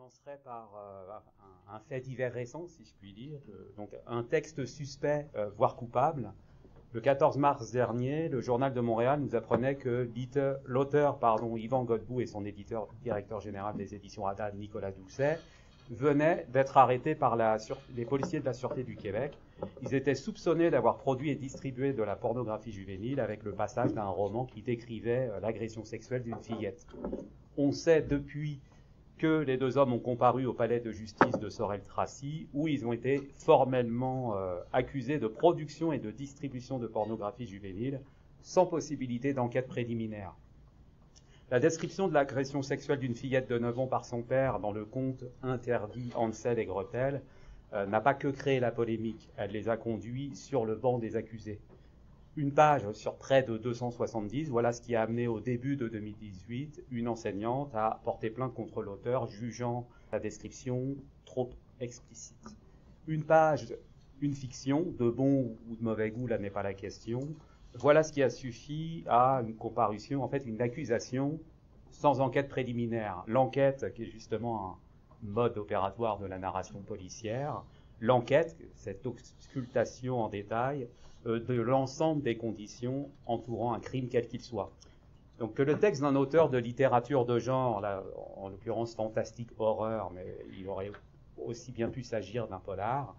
commencerai par un fait divers récent, si je puis dire. Donc, un texte suspect, voire coupable. Le 14 mars dernier, le Journal de Montréal nous apprenait que l'auteur, Yvan Godbout et son directeur général des éditions Haddad, Nicolas Doucet, venaient d'être arrêtés par les policiers de la Sûreté du Québec. Ils étaient soupçonnés d'avoir produit et distribué de la pornographie juvénile avec le passage d'un roman qui décrivait l'agression sexuelle d'une fillette. On sait depuis que les deux hommes ont comparu au palais de justice de Sorel-Tracy, où ils ont été formellement accusés de production et de distribution de pornographie juvénile, sans possibilité d'enquête préliminaire. La description de l'agression sexuelle d'une fillette de 9 ans par son père dans le conte interdit Hansel et Gretel n'a pas que créé la polémique, elle les a conduits sur le banc des accusés. Une page sur près de 270, voilà ce qui a amené au début de 2018 une enseignante à porter plainte contre l'auteur, jugeant la description trop explicite. Une page, une fiction, de bon ou de mauvais goût, là n'est pas la question. Voilà ce qui a suffi à une comparution, en fait une accusation sans enquête préliminaire. L'enquête, qui est justement un mode opératoire de la narration policière, l'enquête, cette auscultation en détail, de l'ensemble des conditions entourant un crime quel qu'il soit. Donc que le texte d'un auteur de littérature de genre, là, en l'occurrence fantastique horreur, mais il aurait aussi bien pu s'agir d'un polar,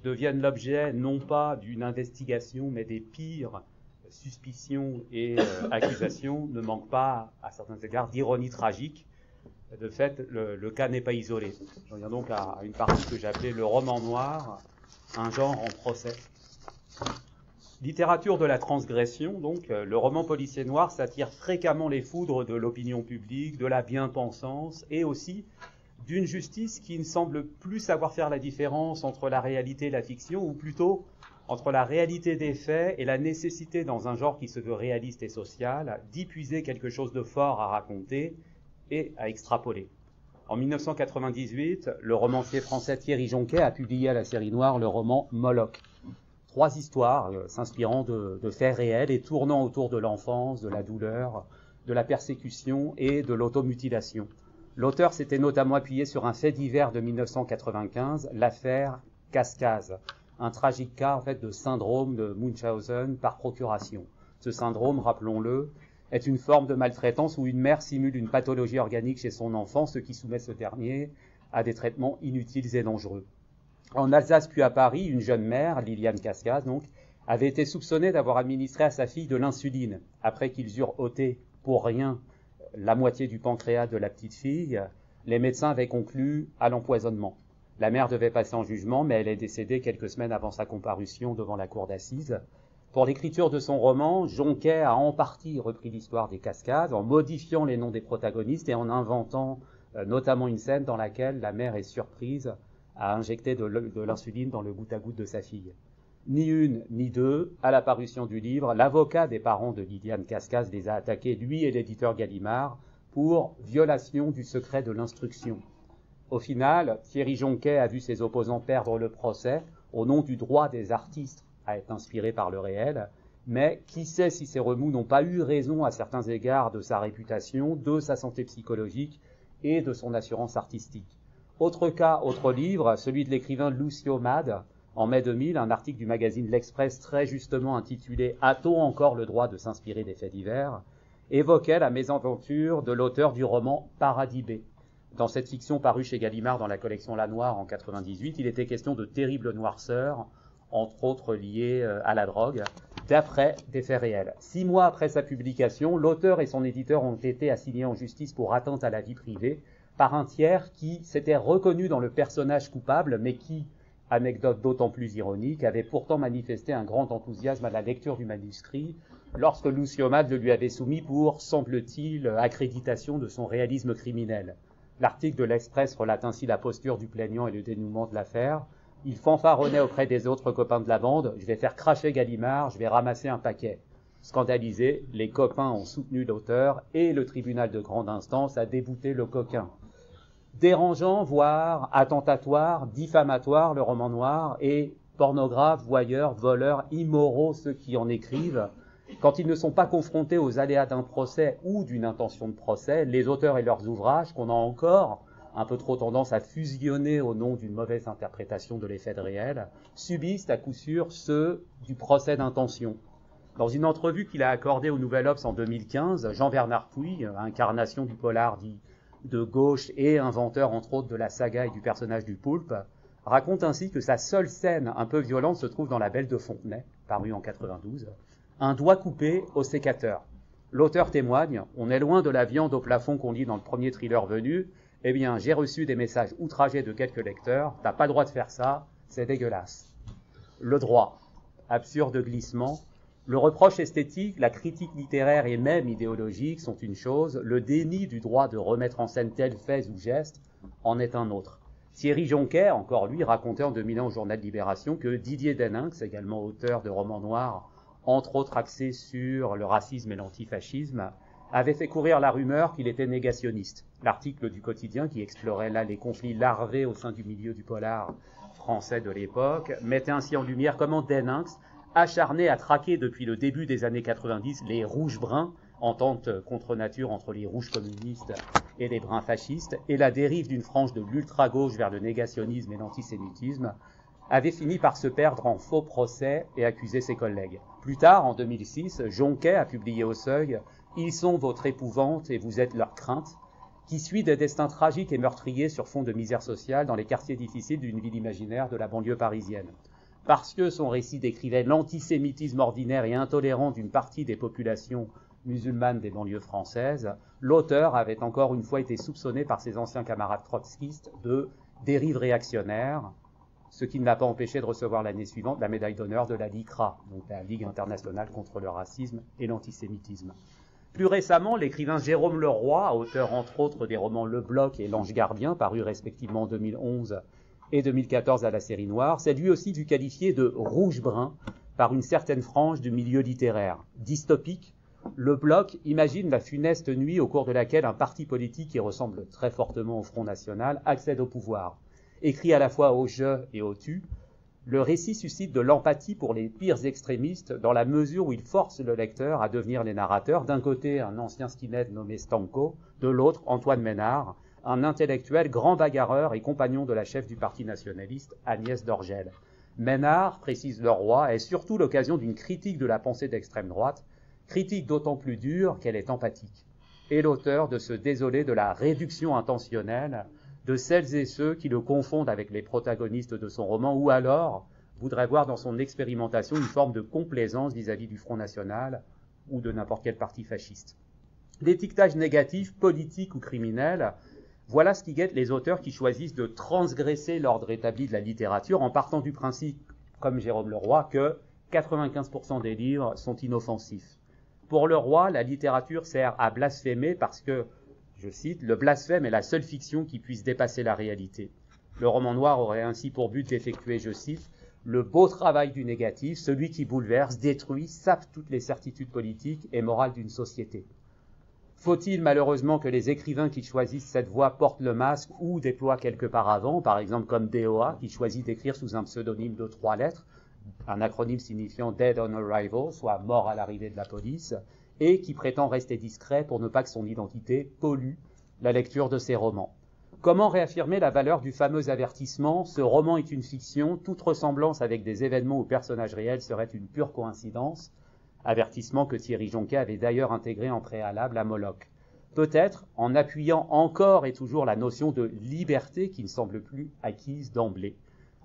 devienne l'objet non pas d'une investigation, mais des pires suspicions et accusations, ne manque pas, à certains égards, d'ironie tragique. De fait, le cas n'est pas isolé. J'en viens donc à une partie que j'appelais le roman noir, un genre en procès. Littérature de la transgression, donc, le roman policier noir s'attire fréquemment les foudres de l'opinion publique, de la bien-pensance et aussi d'une justice qui ne semble plus savoir faire la différence entre la réalité et la fiction, ou plutôt entre la réalité des faits et la nécessité, dans un genre qui se veut réaliste et social, d'y puiser quelque chose de fort à raconter et à extrapoler. En 1998, le romancier français Thierry Jonquet a publié à la série noire le roman Moloch. 3 histoires s'inspirant de faits réels et tournant autour de l'enfance, de la douleur, de la persécution et de l'automutilation. L'auteur s'était notamment appuyé sur un fait divers de 1995, l'affaire Cascase, un tragique cas en fait de syndrome de Munchausen par procuration. Ce syndrome, rappelons-le, est une forme de maltraitance où une mère simule une pathologie organique chez son enfant, ce qui soumet ce dernier à des traitements inutiles et dangereux. En Alsace puis à Paris, une jeune mère, Liliane Cascase, donc, avait été soupçonnée d'avoir administré à sa fille de l'insuline. Après qu'ils eurent ôté pour rien la moitié du pancréas de la petite fille, les médecins avaient conclu à l'empoisonnement. La mère devait passer en jugement, mais elle est décédée quelques semaines avant sa comparution devant la cour d'assises. Pour l'écriture de son roman, Jonquet a en partie repris l'histoire des Cascades en modifiant les noms des protagonistes et en inventant notamment une scène dans laquelle la mère est surprise à injecter de l'insuline dans le goutte-à-goutte de sa fille. Ni une, ni deux, à la parution du livre, l'avocat des parents de Liliane Cascase les a attaqués, lui et l'éditeur Gallimard, pour violation du secret de l'instruction. Au final, Thierry Jonquet a vu ses opposants perdre le procès au nom du droit des artistes à être inspirés par le réel, mais qui sait si ces remous n'ont pas eu raison à certains égards de sa réputation, de sa santé psychologique et de son assurance artistique. Autre cas, autre livre, celui de l'écrivain Lucio Mad, en mai 2000, un article du magazine L'Express très justement intitulé « A-t-on encore le droit de s'inspirer des faits divers ?» évoquait la mésaventure de l'auteur du roman Paradis B. Dans cette fiction parue chez Gallimard dans la collection La Noire en 1998, il était question de terribles noirceurs, entre autres liées à la drogue, d'après des faits réels. 6 mois après sa publication, l'auteur et son éditeur ont été assignés en justice pour atteinte à la vie privée par un tiers qui s'était reconnu dans le personnage coupable, mais qui, anecdote d'autant plus ironique, avait pourtant manifesté un grand enthousiasme à la lecture du manuscrit lorsque Lucio Mad le lui avait soumis pour, semble-t-il, accréditation de son réalisme criminel. L'article de l'Express relate ainsi la posture du plaignant et le dénouement de l'affaire. Il fanfaronnait auprès des autres copains de la bande « Je vais faire cracher Gallimard, je vais ramasser un paquet ». Scandalisés, les copains ont soutenu l'auteur et le tribunal de grande instance a débouté le coquin. Dérangeant, voire attentatoire, diffamatoire, le roman noir, et pornographes, voyeurs, voleurs, immoraux ceux qui en écrivent. Quand ils ne sont pas confrontés aux aléas d'un procès ou d'une intention de procès, les auteurs et leurs ouvrages, qu'on a encore un peu trop tendance à fusionner au nom d'une mauvaise interprétation de l'effet de réel, subissent à coup sûr ceux du procès d'intention. Dans une entrevue qu'il a accordée au Nouvel Obs en 2015, Jean-Bernard Pouy, incarnation du polar dit de gauche et inventeur entre autres de la saga et du personnage du Poulpe, raconte ainsi que sa seule scène un peu violente se trouve dans La Belle de Fontenay, parue en 92, un doigt coupé au sécateur. L'auteur témoigne, on est loin de la viande au plafond qu'on lit dans le premier thriller venu, eh bien j'ai reçu des messages outragés de quelques lecteurs, t'as pas le droit de faire ça, c'est dégueulasse. Le droit, absurde glissement, le reproche esthétique, la critique littéraire et même idéologique sont une chose, le déni du droit de remettre en scène tel fait ou geste en est un autre. Thierry Jonquet, encore lui, racontait en 2001 au journal Libération que Didier Deninx, également auteur de romans noirs, entre autres axés sur le racisme et l'antifascisme, avait fait courir la rumeur qu'il était négationniste. L'article du Quotidien, qui explorait là les conflits larvés au sein du milieu du polar français de l'époque, mettait ainsi en lumière comment Deninx, acharné à traquer depuis le début des années 90 les rouges-bruns, entente contre nature entre les rouges communistes et les bruns fascistes, et la dérive d'une frange de l'ultra-gauche vers le négationnisme et l'antisémitisme, avait fini par se perdre en faux procès et accuser ses collègues. Plus tard, en 2006, Jonquet a publié au Seuil « Ils sont votre épouvante et vous êtes leur crainte », qui suit des destins tragiques et meurtriers sur fond de misère sociale dans les quartiers difficiles d'une ville imaginaire de la banlieue parisienne. Parce que son récit décrivait l'antisémitisme ordinaire et intolérant d'une partie des populations musulmanes des banlieues françaises, l'auteur avait encore une fois été soupçonné par ses anciens camarades trotskistes de dérive réactionnaire, ce qui ne l'a pas empêché de recevoir l'année suivante la médaille d'honneur de la LICRA, donc la Ligue internationale contre le racisme et l'antisémitisme. Plus récemment, l'écrivain Jérôme Leroy, auteur entre autres des romans Le Bloc et L'Ange Gardien, parus respectivement en 2011 et 2014 à la série Noire, s'est lui aussi vu qualifié de rouge-brun par une certaine frange du milieu littéraire. Dystopique, Le Bloc imagine la funeste nuit au cours de laquelle un parti politique qui ressemble très fortement au Front National accède au pouvoir. Écrit à la fois au je et au tu, le récit suscite de l'empathie pour les pires extrémistes dans la mesure où il force le lecteur à devenir les narrateurs. D'un côté, un ancien skinhead nommé Stanko, de l'autre, Antoine Ménard, un intellectuel grand bagarreur et compagnon de la chef du parti nationaliste, Agnès Dorgel. Ménard, précise Leroy, est surtout l'occasion d'une critique de la pensée d'extrême droite, critique d'autant plus dure qu'elle est empathique. Et l'auteur de se désoler de la réduction intentionnelle de celles et ceux qui le confondent avec les protagonistes de son roman, ou alors voudraient voir dans son expérimentation une forme de complaisance vis-à-vis du Front National ou de n'importe quel parti fasciste. L'étiquetage négatif, politique ou criminel, voilà ce qui guette les auteurs qui choisissent de transgresser l'ordre établi de la littérature en partant du principe, comme Jérôme Leroy, que 95% des livres sont inoffensifs. Pour Leroy, la littérature sert à blasphémer parce que, je cite, « le blasphème est la seule fiction qui puisse dépasser la réalité ». Le roman noir aurait ainsi pour but d'effectuer, je cite, « le beau travail du négatif, celui qui bouleverse, détruit, sape toutes les certitudes politiques et morales d'une société ». Faut-il malheureusement que les écrivains qui choisissent cette voie portent le masque ou déploient quelques paravents, par exemple comme DOA, qui choisit d'écrire sous un pseudonyme de 3 lettres, un acronyme signifiant « Dead on Arrival », soit « mort à l'arrivée de la police », et qui prétend rester discret pour ne pas que son identité pollue la lecture de ses romans. Comment réaffirmer la valeur du fameux avertissement « Ce roman est une fiction, toute ressemblance avec des événements ou personnages réels serait une pure coïncidence », avertissement que Thierry Jonquet avait d'ailleurs intégré en préalable à Moloch. Peut-être en appuyant encore et toujours la notion de liberté qui ne semble plus acquise d'emblée.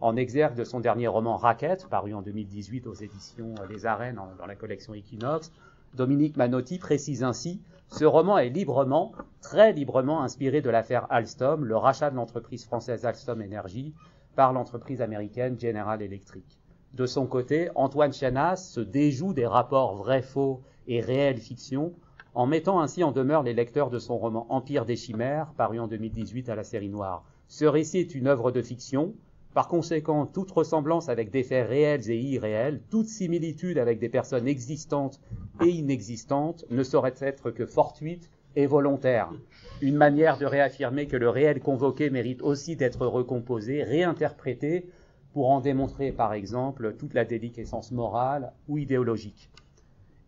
En exergue de son dernier roman Racket, paru en 2018 aux éditions Les Arènes dans la collection Equinox, Dominique Manotti précise ainsi « Ce roman est librement, très librement inspiré de l'affaire Alstom, le rachat de l'entreprise française Alstom Energy par l'entreprise américaine General Electric. » De son côté, Antoine Chanas se déjoue des rapports vrai-faux et réelle-fiction en mettant ainsi en demeure les lecteurs de son roman Empire des chimères, paru en 2018 à la série Noire. Ce récit est une œuvre de fiction. Par conséquent, toute ressemblance avec des faits réels et irréels, toute similitude avec des personnes existantes et inexistantes ne saurait être que fortuite et volontaire. Une manière de réaffirmer que le réel convoqué mérite aussi d'être recomposé, réinterprété, pour en démontrer par exemple toute la déliquescence morale ou idéologique.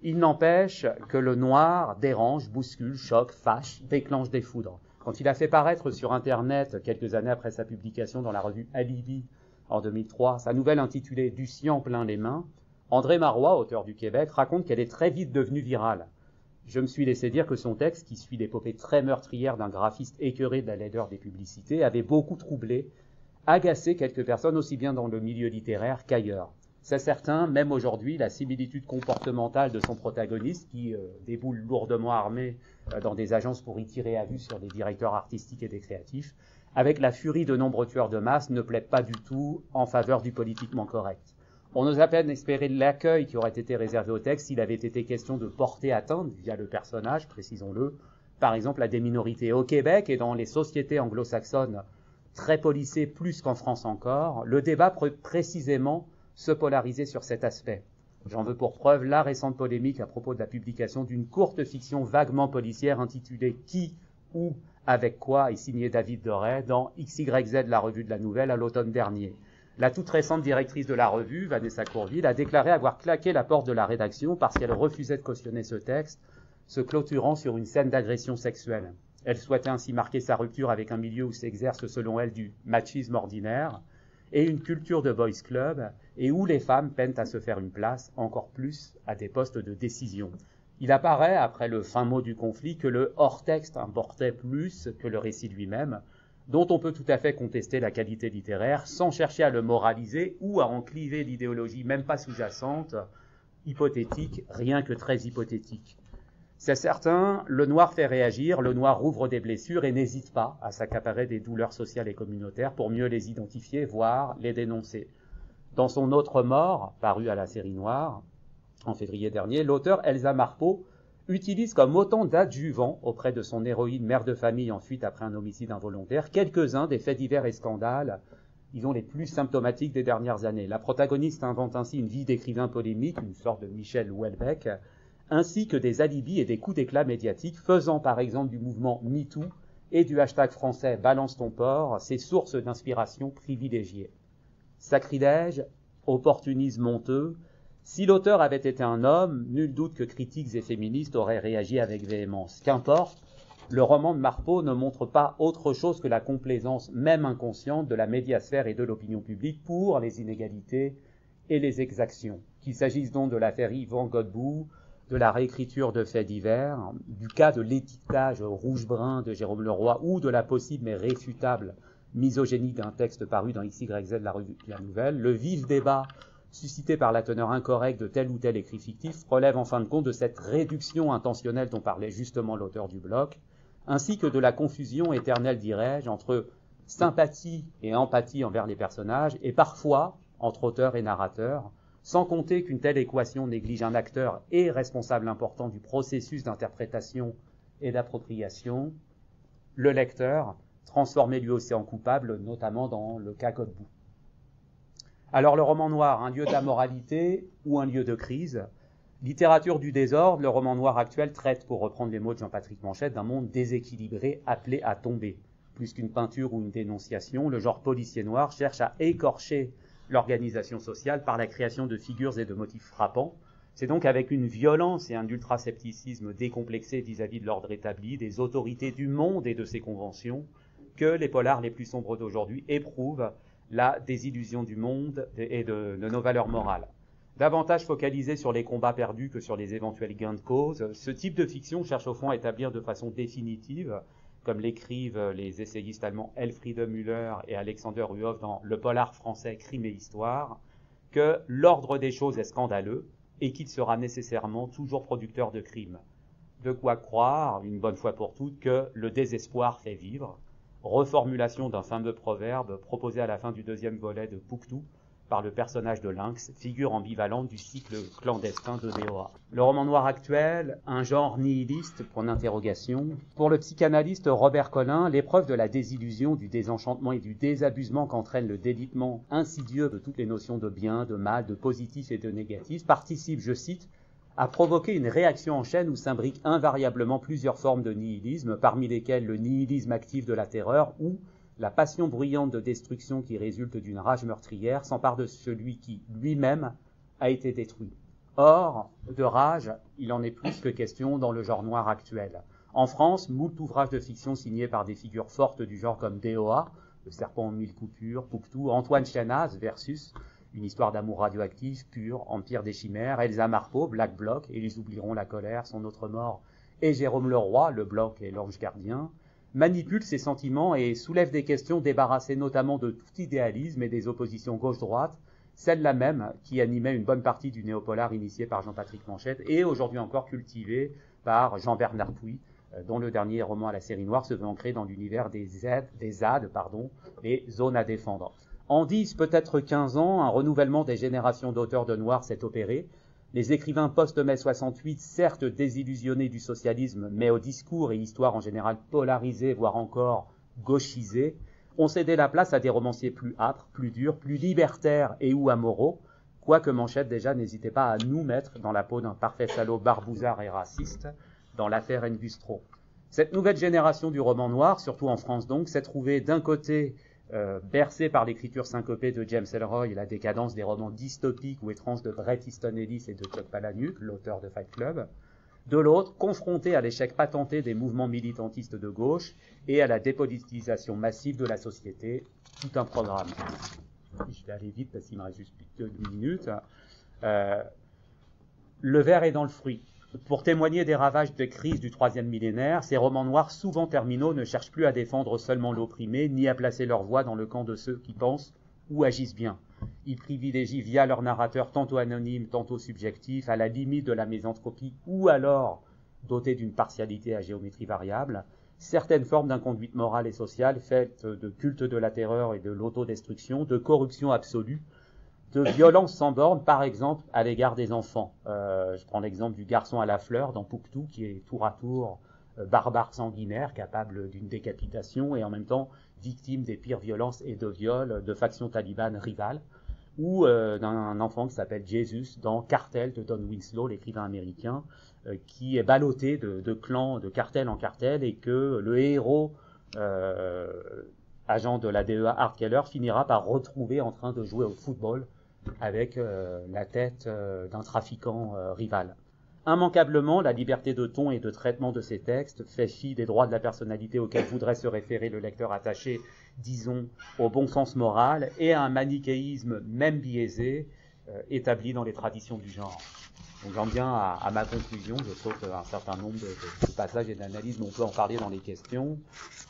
Il n'empêche que le noir dérange, bouscule, choque, fâche, déclenche des foudres. Quand il a fait paraître sur Internet, quelques années après sa publication dans la revue Alibi en 2003, sa nouvelle intitulée « Du cyan plein les mains », André Marois, auteur du Québec, raconte qu'elle est très vite devenue virale. Je me suis laissé dire que son texte, qui suit l'épopée très meurtrière d'un graphiste écœuré de la laideur des publicités, avait beaucoup troublé, agacé quelques personnes aussi bien dans le milieu littéraire qu'ailleurs. C'est certain, même aujourd'hui, la similitude comportementale de son protagoniste, qui déboule lourdement armé dans des agences pour y tirer à vue sur des directeurs artistiques et des créatifs, avec la furie de nombreux tueurs de masse, ne plaît pas du tout en faveur du politiquement correct. On ose à peine espérer l'accueil qui aurait été réservé au texte s'il avait été question de porter atteinte, via le personnage, précisons-le, par exemple à des minorités au Québec et dans les sociétés anglo-saxonnes très policées plus qu'en France encore. Le débat peut précisément se polariser sur cet aspect. J'en veux pour preuve la récente polémique à propos de la publication d'une courte fiction vaguement policière intitulée « Qui, où, avec quoi » et signée David Doré dans XYZ, la revue de la Nouvelle, à l'automne dernier. La toute récente directrice de la revue, Vanessa Courville, a déclaré avoir claqué la porte de la rédaction parce qu'elle refusait de cautionner ce texte, se clôturant sur une scène d'agression sexuelle. Elle souhaitait ainsi marquer sa rupture avec un milieu où s'exerce, selon elle, du machisme ordinaire et une culture de boys club, et où les femmes peinent à se faire une place, encore plus à des postes de décision. Il apparaît, après le fin mot du conflit, que le hors-texte importait plus que le récit lui-même, dont on peut tout à fait contester la qualité littéraire, sans chercher à le moraliser ou à en cliver l'idéologie, même pas sous-jacente, hypothétique, rien que très hypothétique. C'est certain, le noir fait réagir, le noir rouvre des blessures et n'hésite pas à s'accaparer des douleurs sociales et communautaires pour mieux les identifier, voire les dénoncer. Dans son Autre mort, paru à la Série Noire, en février dernier, l'auteur Elsa Marpeau utilise comme autant d'adjuvants auprès de son héroïne mère de famille en fuite après un homicide involontaire quelques-uns des faits divers et scandales, disons les plus symptomatiques des dernières années. La protagoniste invente ainsi une vie d'écrivain polémique, une sorte de Michel Houellebecq, ainsi que des alibis et des coups d'éclat médiatiques, faisant par exemple du mouvement MeToo et du hashtag français Balance ton porc ses sources d'inspiration privilégiées. Sacrilège, opportunisme honteux. Si l'auteur avait été un homme, nul doute que critiques et féministes auraient réagi avec véhémence. Qu'importe, le roman de Marpeau ne montre pas autre chose que la complaisance, même inconsciente, de la médiasphère et de l'opinion publique pour les inégalités et les exactions. Qu'il s'agisse donc de l'affaire Yvan Godbout, de la réécriture de faits divers, du cas de l'étiquetage rouge-brun de Jérôme Leroy ou de la possible mais réfutable misogynie d'un texte paru dans XYZ, la revue de la Nouvelle, le vif débat suscité par la teneur incorrecte de tel ou tel écrit fictif relève en fin de compte de cette réduction intentionnelle dont parlait justement l'auteur du bloc, ainsi que de la confusion éternelle, dirais-je, entre sympathie et empathie envers les personnages, et parfois entre auteur et narrateur, sans compter qu'une telle équation néglige un acteur et responsable important du processus d'interprétation et d'appropriation, le lecteur, transformé lui aussi en coupable, notamment dans le cas Godbout. Alors le roman noir, un lieu d'amoralité ou un lieu de crise? Littérature du désordre, le roman noir actuel traite, pour reprendre les mots de Jean-Patrick Manchette, d'un monde déséquilibré appelé à tomber. Plus qu'une peinture ou une dénonciation, le genre policier noir cherche à écorcher l'organisation sociale par la création de figures et de motifs frappants. C'est donc avec une violence et un ultrascepticisme décomplexé vis-à-vis de l'ordre établi, des autorités du monde et de ses conventions, que les polars les plus sombres d'aujourd'hui éprouvent la désillusion du monde et de nos valeurs morales. Davantage focalisé sur les combats perdus que sur les éventuels gains de cause, ce type de fiction cherche au fond à établir de façon définitive, comme l'écrivent les essayistes allemands Elfriede Müller et Alexander Ruoff dans Le polar français Crime et Histoire, que l'ordre des choses est scandaleux et qu'il sera nécessairement toujours producteur de crimes. De quoi croire, une bonne fois pour toutes, que le désespoir fait vivre, reformulation d'un fameux proverbe proposé à la fin du deuxième volet de Pouctou par le personnage de Lynx, figure ambivalente du cycle clandestin de DOA. Le roman noir actuel, un genre nihiliste, point d'interrogation. Pour le psychanalyste Robert Collin, l'épreuve de la désillusion, du désenchantement et du désabusement qu'entraîne le délitement insidieux de toutes les notions de bien, de mal, de positif et de négatif participe, je cite, à provoquer une réaction en chaîne où s'imbriquent invariablement plusieurs formes de nihilisme, parmi lesquelles le nihilisme actif de la terreur ou la passion bruyante de destruction qui résulte d'une rage meurtrière s'empare de celui qui, lui-même, a été détruit. Or, de rage, il en est plus que question dans le genre noir actuel. En France, moult ouvrages de fiction signés par des figures fortes du genre comme D.O.A., Le serpent aux mille coupures, Pouctou, Antoine Chianaz, Versus, Une histoire d'amour radioactif, Pur, Empire des chimères, Elsa Marpeau, Black Bloc, Et ils oublieront la colère, Son autre mort, et Jérôme Leroy, Le Bloc et l'Ange gardien, manipule ses sentiments et soulève des questions débarrassées notamment de tout idéalisme et des oppositions gauche-droite, celle-là même qui animait une bonne partie du néopolar initié par Jean-Patrick Manchette et aujourd'hui encore cultivé par Jean-Bernard Puy, dont le dernier roman à la série noire se veut ancré dans l'univers des ZAD, les zones à défendre. En 10, peut-être 15 ans, un renouvellement des générations d'auteurs de noir s'est opéré. Les écrivains post-mai 68, certes désillusionnés du socialisme, mais au discours et histoire en général polarisés, voire encore gauchisés, ont cédé la place à des romanciers plus âpres, plus durs, plus libertaires et ou amoraux, quoique Manchette déjà n'hésitait pas à nous mettre dans la peau d'un parfait salaud barbouzard et raciste, dans l'affaire Engustro. Cette nouvelle génération du roman noir, surtout en France donc, s'est trouvée d'un côté bercée par l'écriture syncopée de James Ellroy et la décadence des romans dystopiques ou étranges de Bret Easton Ellis et de Chuck Palahniuk, l'auteur de Fight Club, de l'autre, confrontée à l'échec patenté des mouvements militantistes de gauche et à la dépolitisation massive de la société, tout un programme. Je vais aller vite parce qu'il me reste juste 2 minutes. Le ver est dans le fruit. Pour témoigner des ravages de crise du 3e millénaire, ces romans noirs souvent terminaux ne cherchent plus à défendre seulement l'opprimé, ni à placer leur voix dans le camp de ceux qui pensent ou agissent bien. Ils privilégient via leur narrateur tantôt anonyme, tantôt subjectif, à la limite de la misanthropie ou alors doté d'une partialité à géométrie variable, certaines formes d'inconduite morale et sociale faites de culte de la terreur et de l'autodestruction, de corruption absolue, de violence sans borne, par exemple, à l'égard des enfants. Je prends l'exemple du garçon à la fleur dans Pouctou, qui est tour à tour barbare sanguinaire, capable d'une décapitation et en même temps victime des pires violences et de viols de factions talibanes rivales, ou d'un enfant qui s'appelle Jesus dans Cartel de Don Winslow, l'écrivain américain, qui est ballotté de clans, de cartel en cartel, et que le héros, agent de la DEA Art Keller, finira par retrouver en train de jouer au football avec la tête d'un trafiquant rival. Immanquablement, la liberté de ton et de traitement de ces textes fait fi des droits de la personnalité auxquels voudrait se référer le lecteur attaché, disons, au bon sens moral, et à un manichéisme même biaisé, établi dans les traditions du genre. Donc j'en viens à ma conclusion, je saute un certain nombre de passages et d'analyses, mais on peut en parler dans les questions.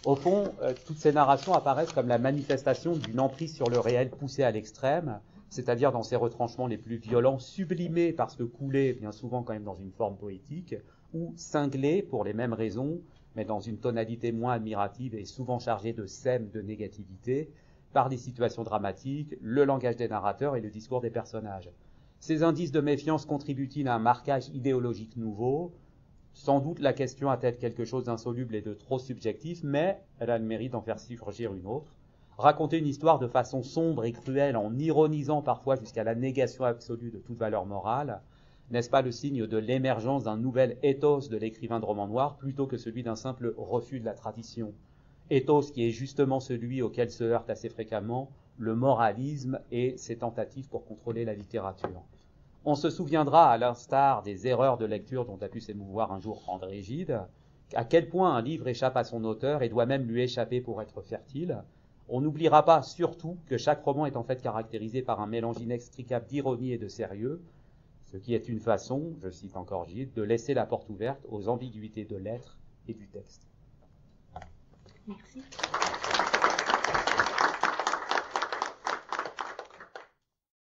Au fond, toutes ces narrations apparaissent comme la manifestation d'une emprise sur le réel poussée à l'extrême, c'est-à-dire dans ses retranchements les plus violents, sublimés parce que coulés bien souvent quand même dans une forme poétique, ou cinglés pour les mêmes raisons, mais dans une tonalité moins admirative et souvent chargée de sèmes de négativité, par des situations dramatiques, le langage des narrateurs et le discours des personnages. Ces indices de méfiance contribuent-ils à un marquage idéologique nouveau ? Sans doute la question a-t-elle quelque chose d'insoluble et de trop subjectif, mais elle a le mérite d'en faire surgir une autre. Raconter une histoire de façon sombre et cruelle, en ironisant parfois jusqu'à la négation absolue de toute valeur morale, n'est-ce pas le signe de l'émergence d'un nouvel ethos de l'écrivain de roman noir plutôt que celui d'un simple refus de la tradition ? Ethos qui est justement celui auquel se heurte assez fréquemment le moralisme et ses tentatives pour contrôler la littérature. On se souviendra, à l'instar des erreurs de lecture dont a pu s'émouvoir un jour André Gide, à quel point un livre échappe à son auteur et doit même lui échapper pour être fertile. On n'oubliera pas surtout que chaque roman est en fait caractérisé par un mélange inextricable d'ironie et de sérieux, ce qui est une façon, je cite encore Gide, de laisser la porte ouverte aux ambiguïtés de l'être et du texte. Merci.